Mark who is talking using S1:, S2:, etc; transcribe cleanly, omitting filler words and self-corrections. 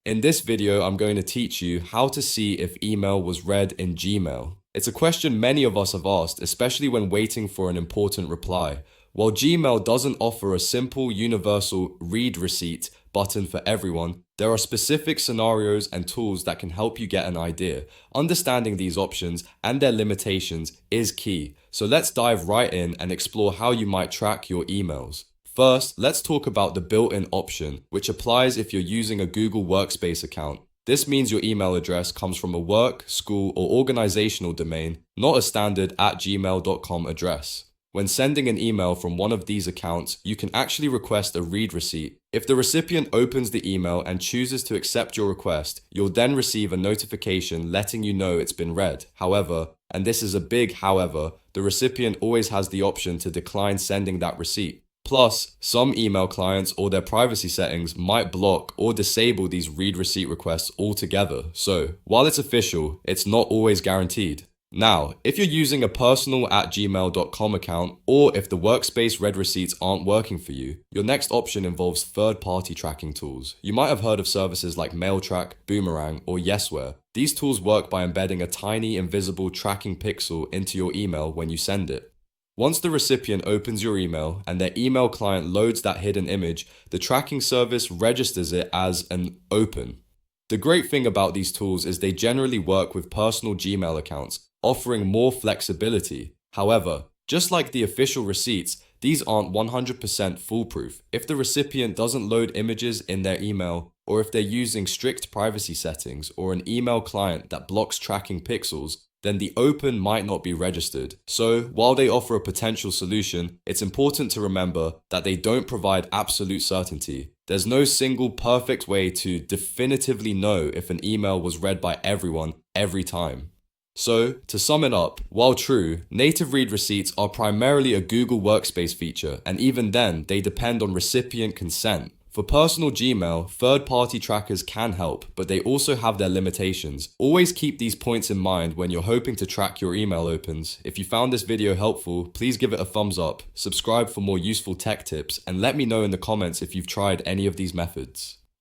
S1: In this video, I'm going to teach you how to see if email was read in Gmail. It's a question many of us have asked, especially when waiting for an important reply. While Gmail doesn't offer a simple, universal read receipt button for everyone, there are specific scenarios and tools that can help you get an idea. Understanding these options and their limitations is key. So let's dive right in and explore how you might track your emails. First, let's talk about the built-in option, which applies if you're using a Google Workspace account. This means your email address comes from a work, school, or organizational domain, not a standard @gmail.com address. When sending an email from one of these accounts, you can actually request a read receipt. If the recipient opens the email and chooses to accept your request, you'll then receive a notification letting you know it's been read. However, and this is a big however, the recipient always has the option to decline sending that receipt. Plus, some email clients or their privacy settings might block or disable these read receipt requests altogether. So, while it's official, it's not always guaranteed. Now, if you're using a personal @gmail.com account, or if the Workspace read receipts aren't working for you, your next option involves third-party tracking tools. You might have heard of services like Mailtrack, Boomerang, or Yesware. These tools work by embedding a tiny invisible tracking pixel into your email when you send it. Once the recipient opens your email and their email client loads that hidden image, the tracking service registers it as an open. The great thing about these tools is they generally work with personal Gmail accounts, offering more flexibility. However, just like the official receipts, these aren't 100% foolproof. If the recipient doesn't load images in their email, or if they're using strict privacy settings or an email client that blocks tracking pixels, then the open might not be registered. So, while they offer a potential solution, it's important to remember that they don't provide absolute certainty. There's no single perfect way to definitively know if an email was read by everyone every time. So, to sum it up, while true, native read receipts are primarily a Google Workspace feature, and even then, they depend on recipient consent. For personal Gmail, third-party trackers can help, but they also have their limitations. Always keep these points in mind when you're hoping to track your email opens. If you found this video helpful, please give it a thumbs up, subscribe for more useful tech tips, and let me know in the comments if you've tried any of these methods.